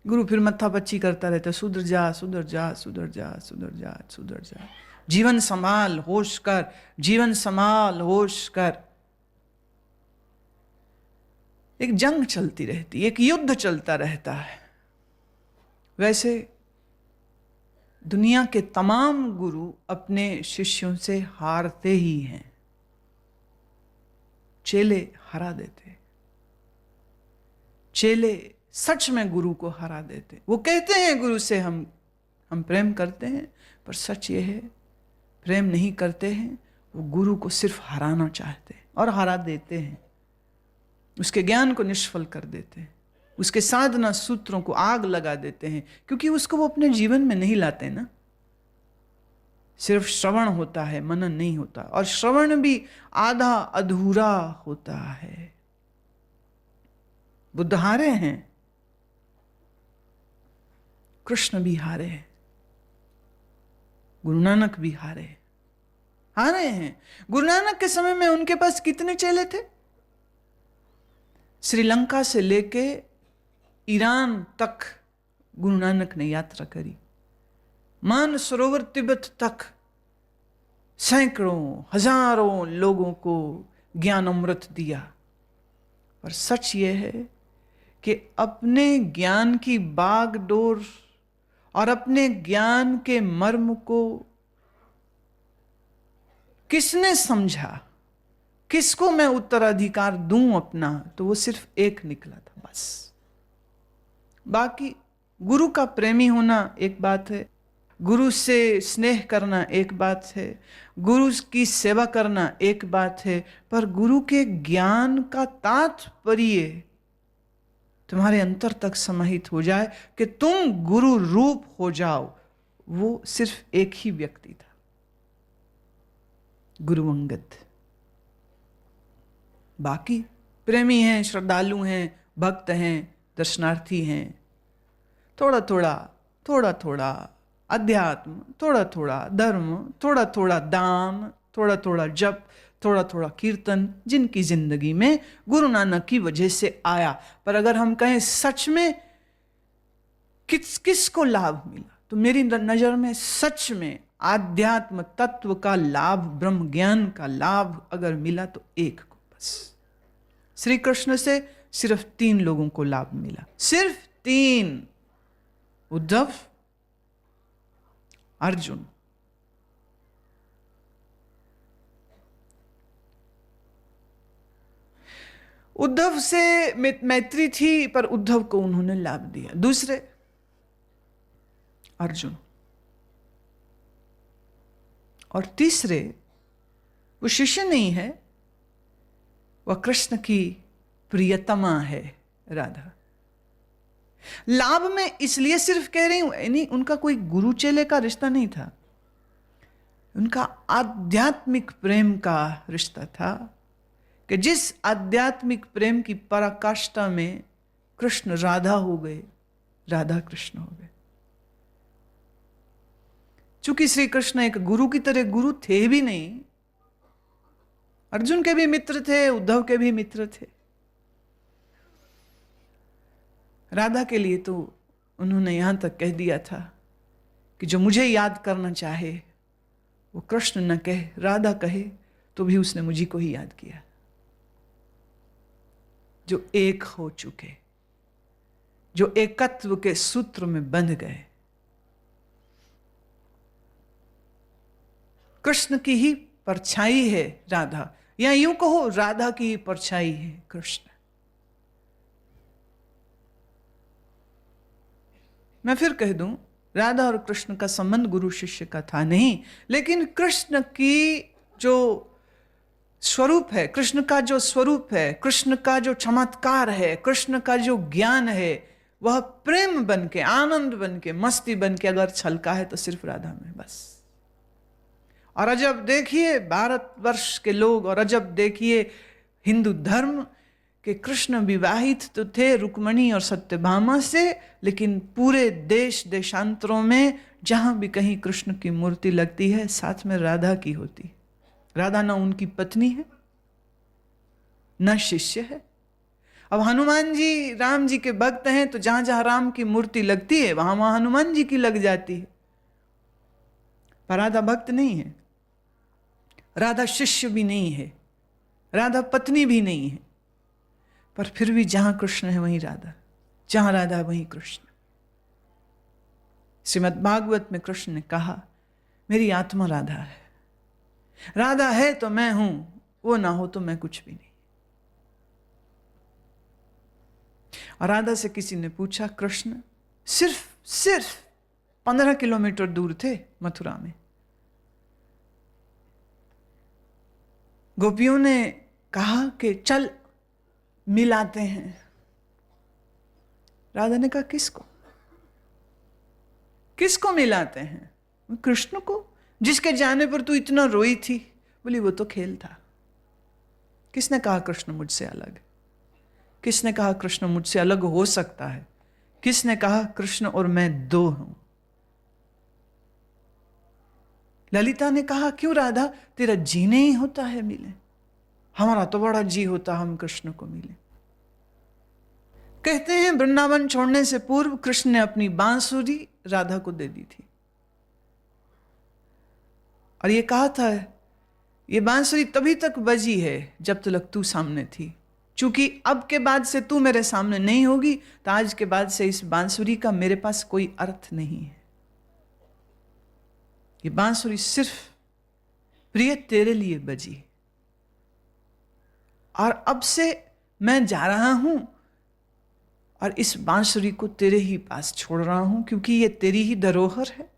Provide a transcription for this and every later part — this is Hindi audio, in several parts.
गुरु फिर मत्थापच्ची करता रहता, सुधर जा सुधर जा सुधर जा सुधर जा सुधर जा, जीवन संभाल, होश कर, जीवन संभाल, होश कर। एक जंग चलती रहती, एक युद्ध चलता रहता है। वैसे दुनिया के तमाम गुरु अपने शिष्यों से हारते ही हैं, चेले हरा देते। चेले सच में गुरु को हरा देते। वो कहते हैं गुरु से हम प्रेम करते हैं, पर सच ये है प्रेम नहीं करते हैं, वो गुरु को सिर्फ हराना चाहते हैं और हरा देते हैं। उसके ज्ञान को निष्फल कर देते हैं, उसके साधना सूत्रों को आग लगा देते हैं, क्योंकि उसको वो अपने जीवन में नहीं लाते ना। सिर्फ श्रवण होता है, मनन नहीं होता, और श्रवण भी आधा अधूरा होता है। बुद्ध हारे हैं, कृष्ण भी हारे हैं, गुरु नानक भी हारे हैं। गुरु नानक के समय में उनके पास कितने चेले थे? श्रीलंका से लेके ईरान तक गुरु नानक ने यात्रा करी। मानसरोवर तिब्बत तक सैकड़ों हजारों लोगों को ज्ञान अमृत दिया। पर सच यह है कि अपने ज्ञान की बागडोर और अपने ज्ञान के मर्म को किसने समझा, किसको मैं उत्तराधिकार दूं अपना, तो वो सिर्फ एक निकला था बस। बाकी गुरु का प्रेमी होना एक बात है, गुरु से स्नेह करना एक बात है, गुरु की सेवा करना एक बात है, पर गुरु के ज्ञान का तात्पर्य तुम्हारे अंतर तक समाहित हो जाए कि तुम गुरु रूप हो जाओ, वो सिर्फ एक ही व्यक्ति था, गुरु अंगद। बाकी प्रेमी हैं, श्रद्धालु हैं, भक्त हैं, दर्शनार्थी हैं, थोड़ा थोड़ा अध्यात्म, थोड़ा थोड़ा धर्म, थोड़ा थोड़ा दान, थोड़ा थोड़ा जप, थोड़ा थोड़ा कीर्तन, जिनकी जिंदगी में गुरु नानक की वजह से आया। पर अगर हम कहें सच में किस को लाभ मिला, तो मेरी नजर में सच में आध्यात्म तत्व का लाभ, ब्रह्म ज्ञान का लाभ अगर मिला तो एक को बस। श्री कृष्ण से सिर्फ 3 लोगों को लाभ मिला, सिर्फ 3, उद्धव, अर्जुन। उद्धव से मैत्री थी, पर उद्धव को उन्होंने लाभ दिया। दूसरे अर्जुन, और तीसरे वो शिष्य नहीं है, वह कृष्ण की प्रियतमा है, राधा। लाभ में इसलिए सिर्फ कह रही हूं, यानी उनका कोई गुरु चेले का रिश्ता नहीं था, उनका आध्यात्मिक प्रेम का रिश्ता था, कि जिस आध्यात्मिक प्रेम की पराकाष्ठा में कृष्ण राधा हो गए, राधा कृष्ण हो गए। चूंकि श्री कृष्ण एक गुरु की तरह गुरु थे भी नहीं, अर्जुन के भी मित्र थे, उद्धव के भी मित्र थे। राधा के लिए तो उन्होंने यहां तक कह दिया था कि जो मुझे याद करना चाहे वो कृष्ण न कहे, राधा कहे, तो भी उसने मुझी को ही याद किया। जो एक हो चुके, जो एकत्व के सूत्र में बंध गए, कृष्ण की ही परछाई है राधा, या यूं कहो राधा की ही परछाई है कृष्ण। मैं फिर कह दूं, राधा और कृष्ण का संबंध गुरु शिष्य का था नहीं, लेकिन कृष्ण की जो स्वरूप है, कृष्ण का जो स्वरूप है, कृष्ण का जो चमत्कार है, कृष्ण का जो ज्ञान है, वह प्रेम बन के, आनंद बन के, मस्ती बन के अगर छलका है तो सिर्फ राधा में बस। और अजब देखिए भारतवर्ष के लोग, और अजब देखिए हिंदू धर्म के कृष्ण विवाहित तो थे रुक्मणी और सत्यभामा से, लेकिन पूरे देश देशांतरों में जहां भी कहीं कृष्ण की मूर्ति लगती है, साथ में राधा की होती। राधा ना उनकी पत्नी है, न शिष्य है, अब हनुमान जी राम जी के भक्त हैं, तो जहां जहां राम की मूर्ति लगती है वहां वहां हनुमान जी की लग जाती है। पर राधा भक्त नहीं है, राधा शिष्य भी नहीं है, राधा पत्नी भी नहीं है, पर फिर भी जहां कृष्ण है वहीं राधा, जहां राधा वहीं कृष्ण। श्रीमद् भागवत में कृष्ण ने कहा, मेरी आत्मा राधा है, राधा है तो मैं हूं, वो ना हो तो मैं कुछ भी नहीं। और राधा से किसी ने पूछा, कृष्ण सिर्फ 15 किलोमीटर दूर थे मथुरा में, गोपियों ने कहा कि चल मिलाते हैं। राधा ने कहा, किसको मिलाते हैं? कृष्ण को, जिसके जाने पर तू इतना रोई थी। बोली, वो तो खेल था। किसने कहा कृष्ण मुझसे अलग है? किसने कहा कृष्ण मुझसे अलग हो सकता है? किसने कहा कृष्ण और मैं दो हूं? ललिता ने कहा, क्यों राधा, तेरा जी नहीं होता है मिले? हमारा तो बड़ा जी होता हम कृष्ण को मिले। कहते हैं वृंदावन छोड़ने से पूर्व कृष्ण ने अपनी बांसुरी राधा को दे दी थी, और ये कहा था, ये बांसुरी तभी तक बजी है जब तक तू सामने थी, चूंकि अब के बाद से तू मेरे सामने नहीं होगी, तो आज के बाद से इस बांसुरी का मेरे पास कोई अर्थ नहीं है। ये बांसुरी सिर्फ प्रिय तेरे लिए बजी, और अब से मैं जा रहा हूं और इस बांसुरी को तेरे ही पास छोड़ रहा हूं, क्योंकि ये तेरी ही धरोहर है,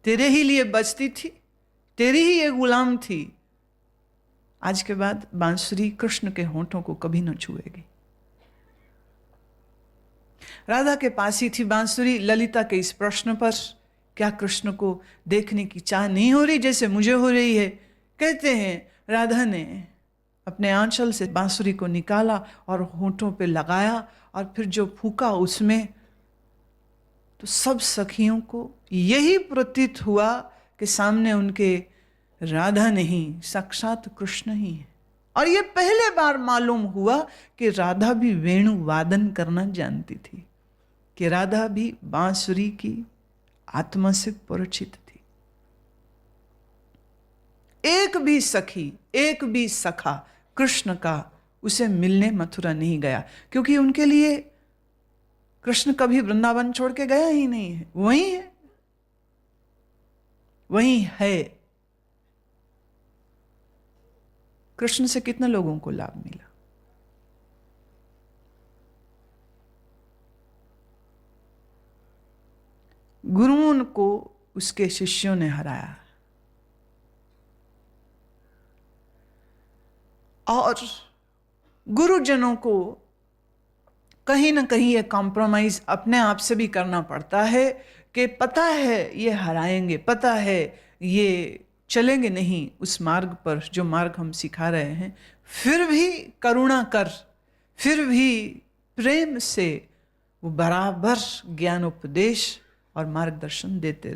तेरे ही लिए बजती थी, तेरी ही ये गुलाम थी। आज के बाद बांसुरी कृष्ण के होंठों को कभी न छुएगी। राधा के पास ही थी बांसुरी। ललिता के इस प्रश्न पर, क्या कृष्ण को देखने की चाह नहीं हो रही जैसे मुझे हो रही है? कहते हैं राधा ने अपने आंचल से बांसुरी को निकाला और होंठों पे लगाया, और फिर जो फूंका उसमें, तो सब सखियों को यही प्रतीत हुआ कि सामने उनके राधा नहीं, साक्षात कृष्ण ही है। और ये पहले बार मालूम हुआ कि राधा भी वेणु वादन करना जानती थी, कि राधा भी बांसुरी की आत्मा से परिचित थी। एक भी सखी, एक भी सखा कृष्ण का उसे मिलने मथुरा नहीं गया, क्योंकि उनके लिए कृष्ण कभी वृंदावन छोड़ के गया ही नहीं है, वहीं है, वहीं है। कृष्ण से कितने लोगों को लाभ मिला? गुरुओं को उसके शिष्यों ने हराया, और गुरुजनों को कहीं ना कहीं ये कॉम्प्रोमाइज अपने आप से भी करना पड़ता है, कि पता है ये हराएंगे, पता है ये चलेंगे नहीं उस मार्ग पर जो मार्ग हम सिखा रहे हैं, फिर भी करुणा कर, फिर भी प्रेम से वो बराबर ज्ञानोपदेश और मार्गदर्शन देते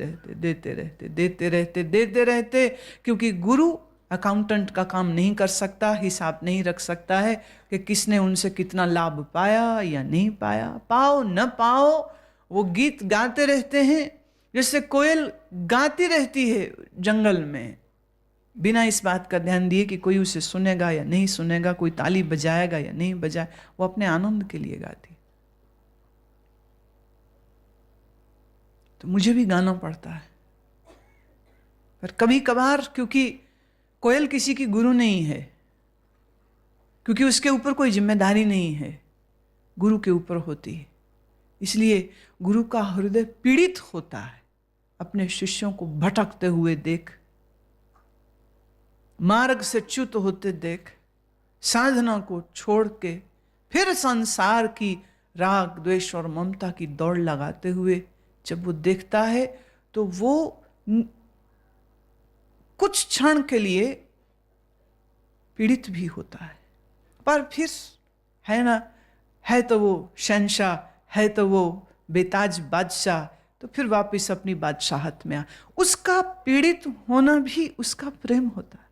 रहते, क्योंकि गुरु अकाउंटेंट का काम नहीं कर सकता, हिसाब नहीं रख सकता है कि किसने उनसे कितना लाभ पाया या नहीं पाया। पाओ न पाओ, वो गीत गाते रहते हैं, जैसे कोयल गाती रहती है जंगल में, बिना इस बात का ध्यान दिए कि कोई उसे सुनेगा या नहीं सुनेगा, कोई ताली बजाएगा या नहीं बजाए, वो अपने आनंद के लिए गाती। तो मुझे भी गाना पड़ता है, पर कभी कभार, क्योंकि कोयल किसी की गुरु नहीं है, क्योंकि उसके ऊपर कोई जिम्मेदारी नहीं है, गुरु के ऊपर होती है, इसलिए गुरु का हृदय पीड़ित होता है अपने शिष्यों को भटकते हुए देख, मार्ग से च्युत होते देख, साधना को छोड़ के फिर संसार की राग द्वेष और ममता की दौड़ लगाते हुए जब वो देखता है, तो वो कुछ क्षण के लिए पीड़ित भी होता है, पर फिर है ना, है तो वो शहंशाह, है तो वो बेताज बादशाह, तो फिर वापस अपनी बादशाहत में आ। उसका पीड़ित होना भी उसका प्रेम होता है,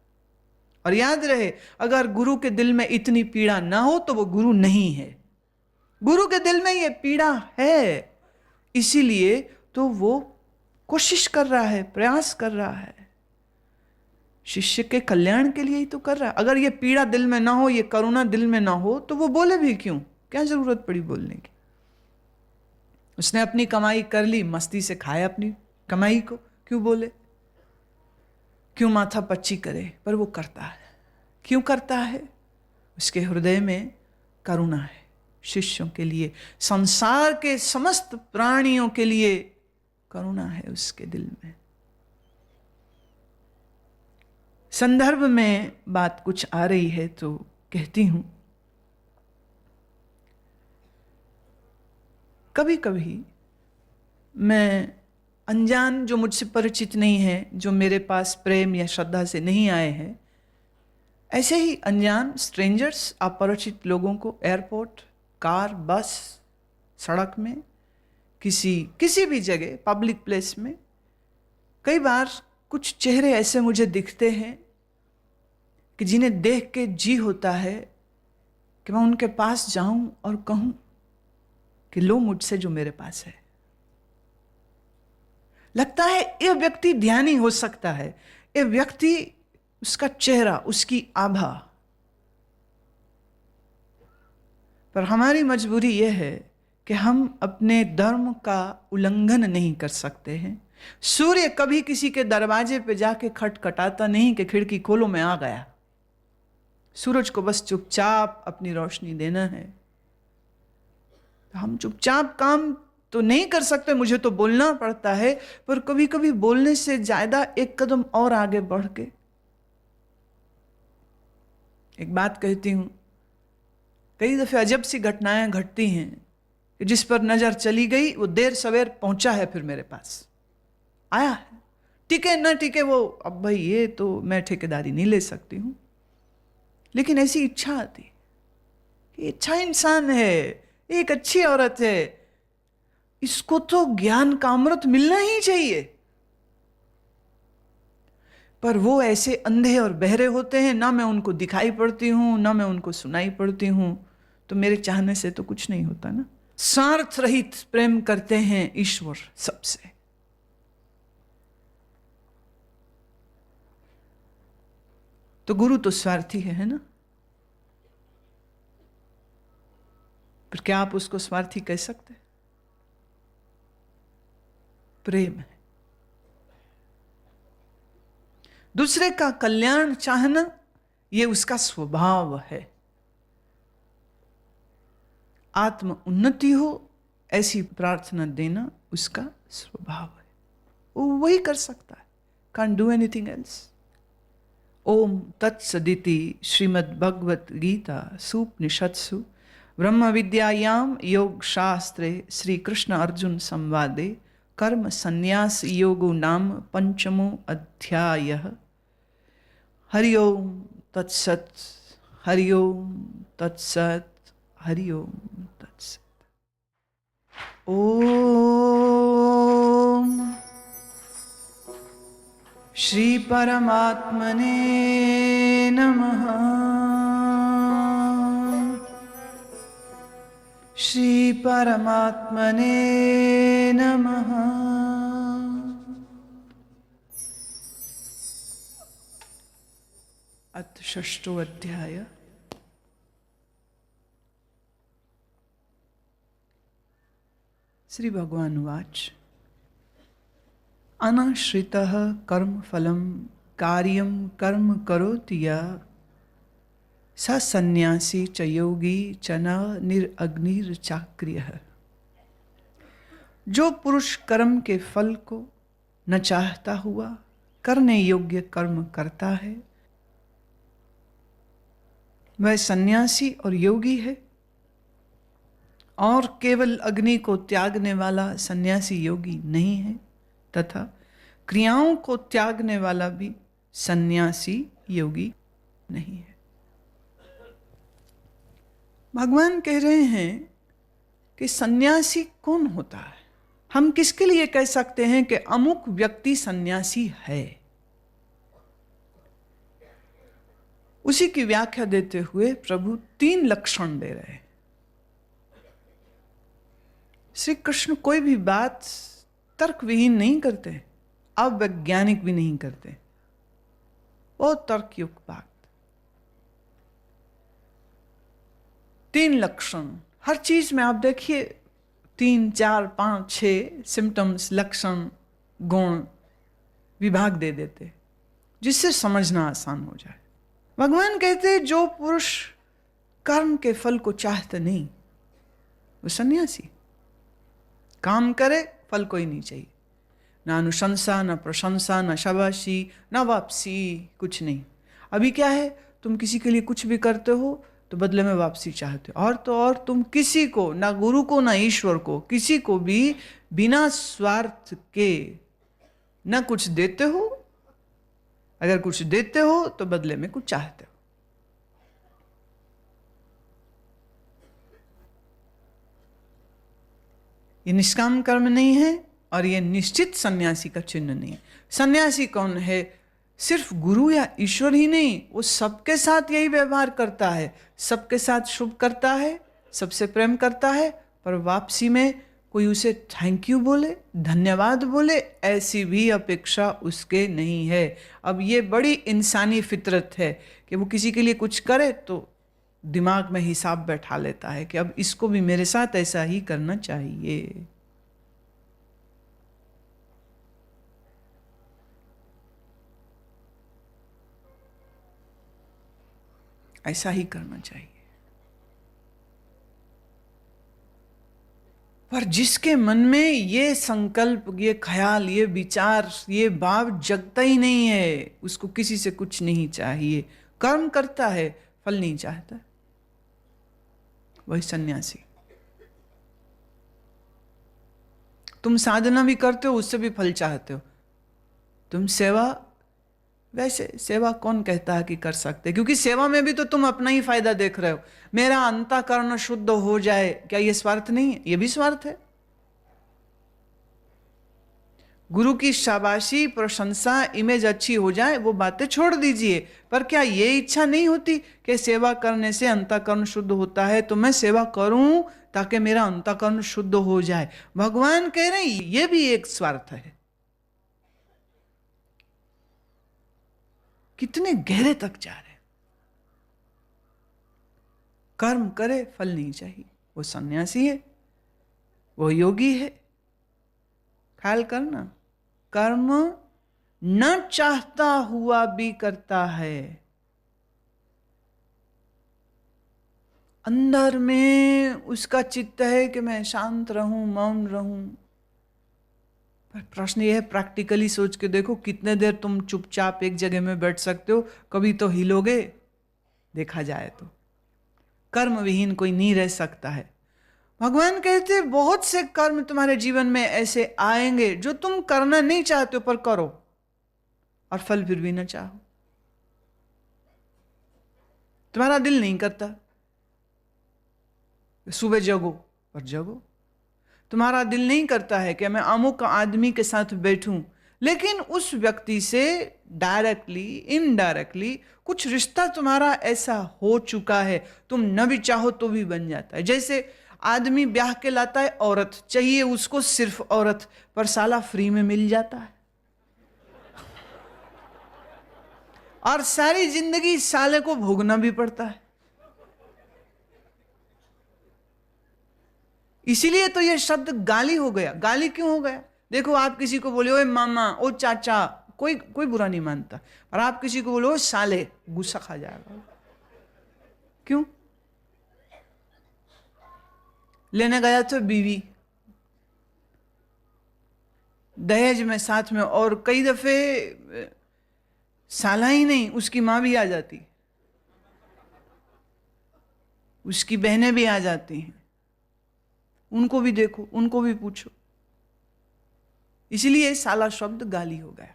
और याद रहे, अगर गुरु के दिल में इतनी पीड़ा ना हो तो वो गुरु नहीं है। गुरु के दिल में ये पीड़ा है, इसीलिए तो वो कोशिश कर रहा है, प्रयास कर रहा है, शिष्य के कल्याण के लिए ही तो कर रहा है। अगर ये पीड़ा दिल में ना हो, ये करुणा दिल में ना हो, तो वो बोले भी क्यों? क्या जरूरत पड़ी बोलने की? उसने अपनी कमाई कर ली, मस्ती से खाया अपनी कमाई को, क्यों बोले? क्यों माथा पच्ची करे? पर वो करता है। क्यों करता है? उसके हृदय में करुणा है शिष्यों के लिए, संसार के समस्त प्राणियों के लिए करुणा है उसके दिल में। संदर्भ में बात कुछ आ रही है तो कहती हूं। कभी कभी मैं अनजान, जो मुझसे परिचित नहीं है, जो मेरे पास प्रेम या श्रद्धा से नहीं आए हैं, ऐसे ही अनजान स्ट्रेंजर्स, अपरिचित लोगों को एयरपोर्ट, कार, बस, सड़क में, किसी भी जगह, पब्लिक प्लेस में, कई बार कुछ चेहरे ऐसे मुझे दिखते हैं कि जिन्हें देख के जी होता है कि मैं उनके पास जाऊं और कहूं कि लो मुझसे जो मेरे पास है। लगता है यह व्यक्ति ध्यानी हो सकता है, यह व्यक्ति, उसका चेहरा, उसकी आभा। पर हमारी मजबूरी यह है कि हम अपने धर्म का उल्लंघन नहीं कर सकते हैं। सूर्य कभी किसी के दरवाजे पे जाके खटखटाता नहीं कि खिड़की खोलो मैं आ गया। सूरज को बस चुपचाप अपनी रोशनी देना है। हम चुपचाप काम तो नहीं कर सकते, मुझे तो बोलना पड़ता है, पर कभी कभी बोलने से ज्यादा एक कदम और आगे बढ़ के एक बात कहती हूं। कई दफे अजब सी घटनाएं घटती हैं कि जिस पर नजर चली गई वो देर सवेर पहुंचा है, फिर मेरे पास आया है। टिके ना टिके वो, अब भाई ये तो मैं ठेकेदारी नहीं ले सकती हूं, लेकिन ऐसी इच्छा आती कि अच्छा इंसान है, एक अच्छी औरत है, इसको तो ज्ञान का अमृत मिलना ही चाहिए। पर वो ऐसे अंधे और बहरे होते हैं, ना मैं उनको दिखाई पड़ती हूं, ना मैं उनको सुनाई पड़ती हूं, तो मेरे चाहने से तो कुछ नहीं होता ना। स्वार्थ रहित प्रेम करते हैं ईश्वर सबसे। तो गुरु तो स्वार्थी है ना? पर क्या आप उसको स्वार्थी कह सकते? प्रेम है। दूसरे का कल्याण चाहना, यह उसका स्वभाव है। आत्म उन्नति हो ऐसी प्रार्थना देना उसका स्वभाव है। वो वही कर सकता है, can't do anything else। ओम तत्सदिति श्रीमद् भगवत गीता सूपनिषत्सु ब्रह्म विद्यायाम योग शास्त्रे श्री कृष्ण अर्जुन संवादे कर्म संन्यास योगो नाम पंचमो अध्यायः। हरि ओम तत्सत, हरि ओम तत्सत, हरि ओम तत्सत। ओम श्री परमात्मने नमः। श्री परमात्मने नमः। अथ षष्ठो अध्याय। श्री भगवान उवाच। अनाश्रितः कर्मफलं कार्यं कर्म करोति यः स सन्यासी च योगी च न निरग्निर्चाक्रियः। जो पुरुष कर्म के फल को न चाहता हुआ करने योग्य कर्म करता है, वह सन्यासी और योगी है, और केवल अग्नि को त्यागने वाला सन्यासी योगी नहीं है, तथा क्रियाओं को त्यागने वाला भी सन्यासी योगी नहीं है। भगवान कह रहे हैं कि सन्यासी कौन होता है। हम किसके लिए कह सकते हैं कि अमुक व्यक्ति सन्यासी है? उसी की व्याख्या देते हुए प्रभु 3 लक्षण दे रहे हैं। श्री कृष्ण कोई भी बात तर्क विहीन नहीं करते, अवैज्ञानिक भी नहीं करते, बहुत तर्कयुक्त बात। 3 लक्षण, हर चीज में आप देखिए 3, 4, 5, 6 सिम्टम्स, लक्षण, गुण, विभाग दे देते, जिससे समझना आसान हो जाए। भगवान कहते जो पुरुष कर्म के फल को चाहते नहीं वो सन्यासी। काम करे, फल कोई नहीं चाहिए, ना अनुशंसा, ना प्रशंसा, ना शाबाशी, ना वापसी, कुछ नहीं। अभी क्या है, तुम किसी के लिए कुछ भी करते हो तो बदले में वापसी चाहते हो, और तो और तुम किसी को, ना गुरु को ना ईश्वर को, किसी को भी बिना स्वार्थ के ना कुछ देते हो। अगर कुछ देते हो तो बदले में कुछ चाहते हो। ये निष्काम कर्म नहीं है और ये निश्चित सन्यासी का चिन्ह नहीं है। सन्यासी कौन है? सिर्फ गुरु या ईश्वर ही नहीं, वो सबके साथ यही व्यवहार करता है, सबके साथ शुभ करता है, सबसे प्रेम करता है, पर वापसी में कोई उसे थैंक यू बोले, धन्यवाद बोले, ऐसी भी अपेक्षा उसके नहीं है। अब ये बड़ी इंसानी फितरत है कि वो किसी के लिए कुछ करे तो दिमाग में हिसाब बैठा लेता है कि अब इसको भी मेरे साथ ऐसा ही करना चाहिए। ऐसा ही करना चाहिए। पर जिसके मन में ये संकल्प, ये ख्याल, ये विचार, ये भाव जगता ही नहीं है, उसको किसी से कुछ नहीं चाहिए, कर्म करता है, फल नहीं चाहता, वही सन्यासी। तुम साधना भी करते हो, उससे भी फल चाहते हो। तुम सेवा, वैसे सेवा कौन कहता है कि कर सकते? क्योंकि सेवा में भी तो तुम अपना ही फायदा देख रहे हो। मेरा अंतःकरण शुद्ध हो जाए, क्या ये स्वार्थ नहीं है? ये भी स्वार्थ है। गुरु की शाबाशी, प्रशंसा, इमेज अच्छी हो जाए, वो बातें छोड़ दीजिए। पर क्या ये इच्छा नहीं होती कि सेवा करने से अंतःकरण शुद्ध होता है, तो मैं सेवा करूं ताकि मेरा अंतःकरण शुद्ध हो जाए? भगवान कह रहे हैं ये भी एक स्वार्थ है। कितने गहरे तक जा रहे। कर्म करे, फल नहीं चाहिए, वो सन्यासी है, वो योगी है। ख्याल करना, कर्म न चाहता हुआ भी करता है, अंदर में उसका चित्त है कि मैं शांत रहूं, मौन रहूं। पर प्रश्न यह है, प्रैक्टिकली सोच के देखो, कितने देर तुम चुपचाप एक जगह में बैठ सकते हो? कभी तो हिलोगे। देखा जाए तो कर्म विहीन कोई नहीं रह सकता है। भगवान कहते बहुत से कर्म तुम्हारे जीवन में ऐसे आएंगे जो तुम करना नहीं चाहते हो, पर करो, और फल फिर भी ना चाहो। तुम्हारा दिल नहीं करता, सुबह जगो, पर जगो। तुम्हारा दिल नहीं करता है कि मैं अमुक आदमी के साथ बैठूं, लेकिन उस व्यक्ति से डायरेक्टली इनडायरेक्टली कुछ रिश्ता तुम्हारा ऐसा हो चुका है, तुम न भी चाहो तो भी बन जाता है। जैसे आदमी ब्याह के लाता है औरत, चाहिए उसको सिर्फ औरत, पर साला फ्री में मिल जाता है, और सारी जिंदगी साले को भोगना भी पड़ता है। इसीलिए तो ये शब्द गाली हो गया। गाली क्यों हो गया? देखो, आप किसी को बोले ओ मामा, ओ चाचा, कोई बुरा नहीं मानता, और आप किसी को बोलो साले, गुस्सा खा जाएगा। क्यों? लेने गया तो बीवी, दहेज में साथ में, और कई दफे साला ही नहीं, उसकी मां भी आ जाती, उसकी बहनें भी आ जाती हैं। उनको भी देखो, उनको भी पूछो। इसलिए साला शब्द गाली हो गया।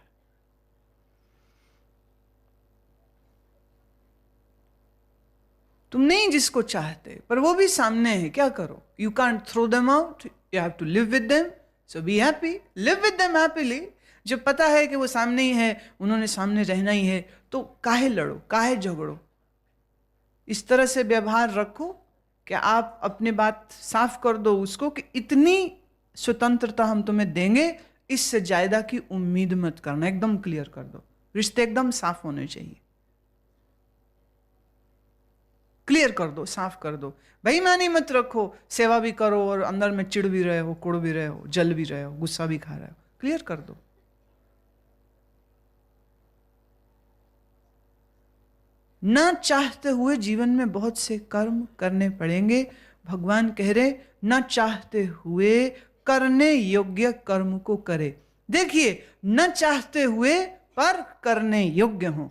तुम नहीं जिसको चाहते, पर वो भी सामने है, क्या करो? You can't throw them out, you have to live with them, so be happy, live with them happily. जब पता है कि वो सामने ही है, उन्होंने सामने रहना ही है, तो काहे लड़ो, काहे झगड़ो? इस तरह से व्यवहार रखो कि आप अपनी बात साफ कर दो उसको कि इतनी स्वतंत्रता हम तुम्हें देंगे, इससे ज्यादा की उम्मीद मत करना। एकदम क्लियर कर दो, रिश्ते एकदम साफ होने चाहिए। क्लियर कर दो, साफ कर दो, बेईमानी मत रखो। सेवा भी करो और अंदर में चिढ़ भी रहे हो, कुड़ भी रहे हो, जल भी रहे हो, गुस्सा भी खा रहे हो। क्लियर कर दो। ना चाहते हुए जीवन में बहुत से कर्म करने पड़ेंगे। भगवान कह रहे ना चाहते हुए करने योग्य कर्म को करे। देखिए, न चाहते हुए पर करने योग्य हो।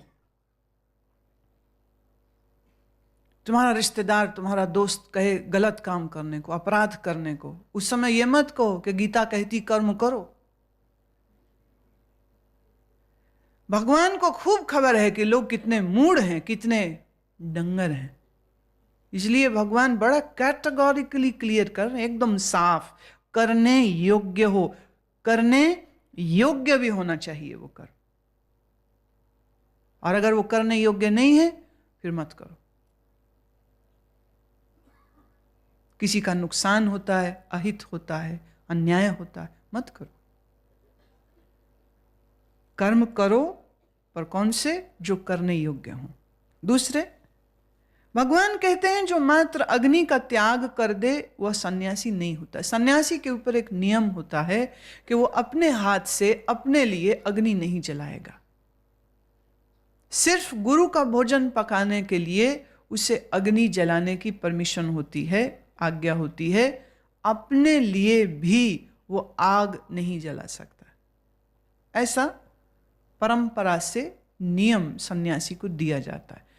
तुम्हारा रिश्तेदार, तुम्हारा दोस्त कहे गलत काम करने को, अपराध करने को, उस समय यह मत कहो कि गीता कहती कर्म करो। भगवान को खूब खबर है कि लोग कितने मूढ़ हैं, कितने डंगर हैं। इसलिए भगवान बड़ा कैटेगोरिकली क्लियर कर रहे हैं, एकदम साफ, करने योग्य हो। करने योग्य भी होना चाहिए वो कर्म, और अगर वो करने योग्य नहीं है फिर मत करो। किसी का नुकसान होता है, अहित होता है, अन्याय होता है, मत करो। कर्म करो, पर कौन से? जो करने योग्य हो। दूसरे, भगवान कहते हैं जो मात्र अग्नि का त्याग कर दे वह सन्यासी नहीं होता। सन्यासी के ऊपर एक नियम होता है कि वो अपने हाथ से अपने लिए अग्नि नहीं जलाएगा। सिर्फ गुरु का भोजन पकाने के लिए उसे अग्नि जलाने की परमिशन होती है, आज्ञा होती है। अपने लिए भी वो आग नहीं जला सकता। ऐसा परंपरा से नियम सन्यासी को दिया जाता है।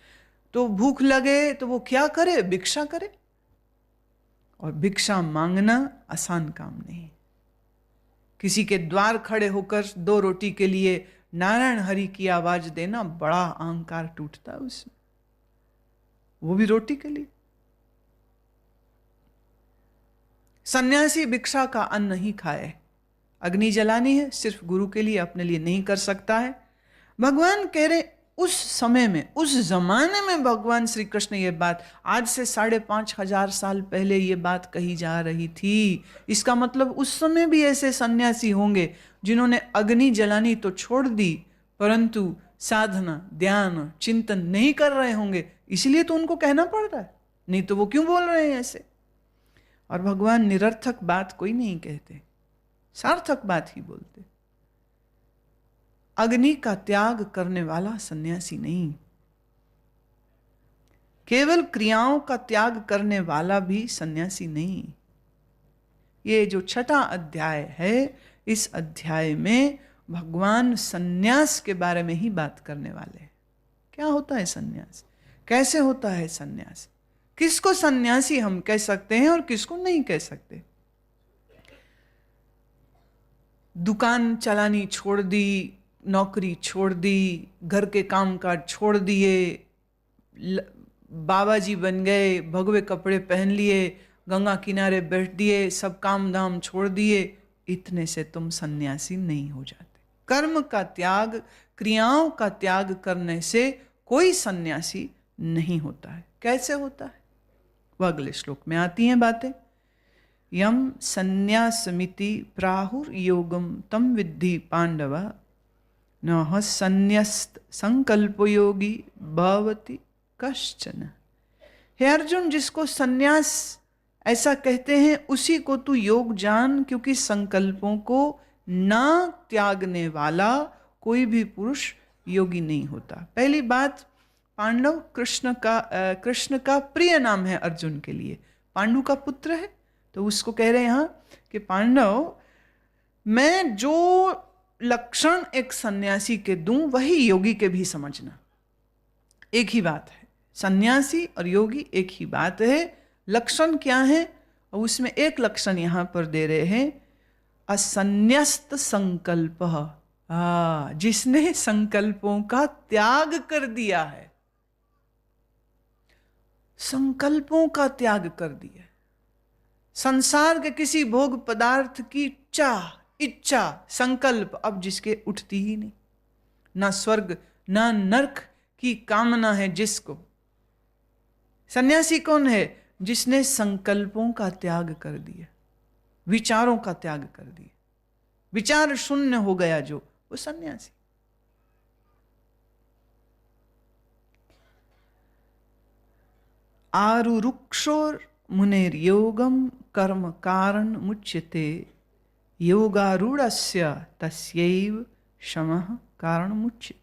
तो भूख लगे तो वो क्या करे? भिक्षा करे। और भिक्षा मांगना आसान काम नहीं। किसी के द्वार खड़े होकर 2 रोटी के लिए नारायण हरि की आवाज देना, बड़ा अहंकार टूटता है उसमें, वो भी रोटी के लिए। सन्यासी भिक्षा का अन्न नहीं खाए। अग्नि जलानी है सिर्फ गुरु के लिए, अपने लिए नहीं कर सकता है। भगवान कह रहे उस समय में, उस जमाने में भगवान श्री कृष्ण ये बात, आज से 5,500 साल पहले ये बात कही जा रही थी। इसका मतलब उस समय भी ऐसे सन्यासी होंगे जिन्होंने अग्नि जलानी तो छोड़ दी, परंतु साधना, ध्यान, चिंतन नहीं कर रहे होंगे। इसलिए तो उनको कहना पड़ रहा है, नहीं तो वो क्यों बोल रहे हैं ऐसे। और भगवान निरर्थक बात कोई नहीं कहते, सार्थक बात ही बोलते। अग्नि का त्याग करने वाला सन्यासी नहीं, केवल क्रियाओं का त्याग करने वाला भी सन्यासी नहीं। ये जो 6वां अध्याय है, इस अध्याय में भगवान सन्यास के बारे में ही बात करने वाले हैं। क्या होता है सन्यास, कैसे होता है सन्यास, किसको सन्यासी हम कह सकते हैं और किसको नहीं कह सकते। दुकान चलानी छोड़ दी, नौकरी छोड़ दी, घर के काम काज छोड़ दिए, बाबा जी बन गए, भगवे कपड़े पहन लिए, गंगा किनारे बैठ दिए, सब काम धाम छोड़ दिए, इतने से तुम सन्यासी नहीं हो जाते। कर्म का त्याग, क्रियाओं का त्याग करने से कोई सन्यासी नहीं होता है। कैसे होता है वह अगले श्लोक में आती हैं बातें। यम संन्यासमिति प्राहुर योगम तम विद्धि पांडव न संन्यस्त संकल्पयोगी भवति कश्चन। हे अर्जुन, जिसको सन्यास ऐसा कहते हैं उसी को तू योग जान, क्योंकि संकल्पों को ना त्यागने वाला कोई भी पुरुष योगी नहीं होता। पहली बात, पांडव कृष्ण का प्रिय नाम है अर्जुन के लिए। पांडु का पुत्र है, तो उसको कह रहे हैं यहां कि पांडव, मैं जो लक्षण एक सन्यासी के दूं वही योगी के भी समझना। एक ही बात है, सन्यासी और योगी एक ही बात है। लक्षण क्या है? और उसमें एक लक्षण यहां पर दे रहे हैं, असन्यस्त संकल्प, जिसने संकल्पों का त्याग कर दिया है। संकल्पों का त्याग कर दिया, संसार के किसी भोग पदार्थ की इच्छा, संकल्प अब जिसके उठती ही नहीं, ना स्वर्ग ना नरक की कामना है जिसको, सन्यासी कौन है? जिसने संकल्पों का त्याग कर दिया, विचारों का त्याग कर दिया, विचार शून्य हो गया जो, वो सन्यासी। आरुरुक्षोर मुनेर योगम कर्म कारण मुच्यते, योगारूढ़स्य तस्यैव शमः कारण मुच्यते।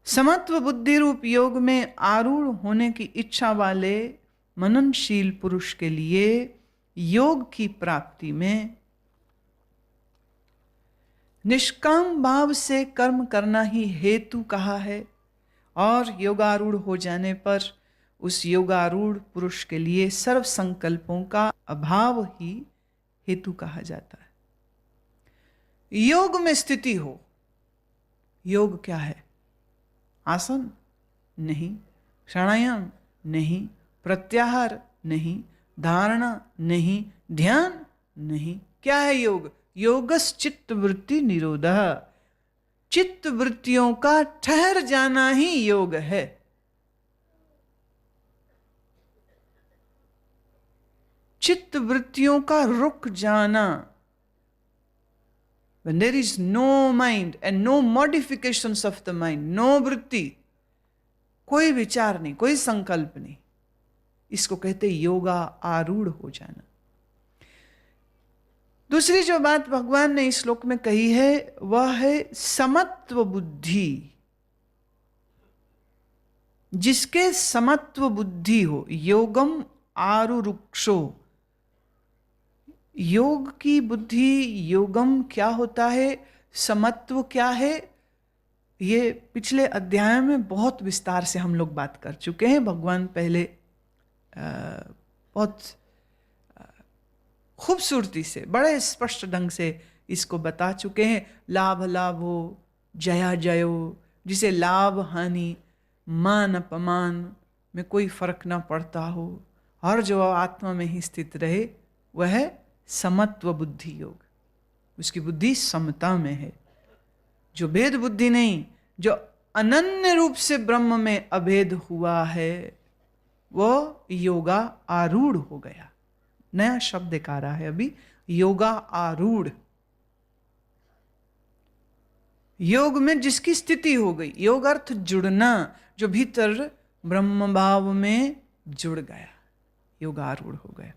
समत्व बुद्धि रूप योग में आरूढ़ होने की इच्छा वाले मननशील पुरुष के लिए योग की प्राप्ति में निष्काम भाव से कर्म करना ही हेतु कहा है, और योगारूढ़ हो जाने पर उस योगारूढ़ पुरुष के लिए सर्व संकल्पों का अभाव ही हेतु कहा जाता है। योग में स्थिति हो। योग क्या है? आसन नहीं, प्राणायाम नहीं, प्रत्याहार नहीं, धारणा नहीं, ध्यान नहीं। क्या है योग? योगस चित्त वृत्ति निरोधः, चित्त वृत्तियों का ठहर जाना ही योग है। चित्त वृत्तियों का रुक जाना। When there is no mind and no modifications of the mind, no वृत्ति, कोई विचार नहीं, कोई संकल्प नहीं, इसको कहते योगा आरूढ़ हो जाना। दूसरी जो बात भगवान ने इस श्लोक में कही है वह है समत्व बुद्धि। जिसके समत्व बुद्धि हो, योगम आरुरुक्षो। योग की बुद्धि, योगम क्या होता है, समत्व क्या है, ये पिछले अध्याय में बहुत विस्तार से हम लोग बात कर चुके हैं। भगवान पहले बहुत खूबसूरती से, बड़े स्पष्ट ढंग से इसको बता चुके हैं। लाभ लाभो, जया जयो, जिसे लाभ हानि, मान अपमान में कोई फर्क ना पड़ता हो और जो आत्मा में ही स्थित रहे, वह है समत्व बुद्धि योग। उसकी बुद्धि समता में है, जो भेद बुद्धि नहीं, जो अनन्य रूप से ब्रह्म में अभेद हुआ है, वो योगा आरूढ़ हो गया। नया शब्द एक आ रहा है अभी, योगा आरूढ़। योग में जिसकी स्थिति हो गई, योग अर्थ जुड़ना, जो भीतर ब्रह्म भाव में जुड़ गया, योगा आरूढ़ हो गया।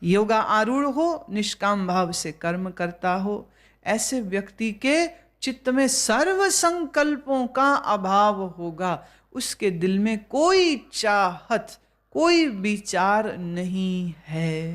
योगा आरूढ़ हो, निष्काम भाव से कर्म करता हो, ऐसे व्यक्ति के चित्त में सर्व संकल्पों का अभाव होगा। उसके दिल में कोई चाहत, कोई विचार नहीं है।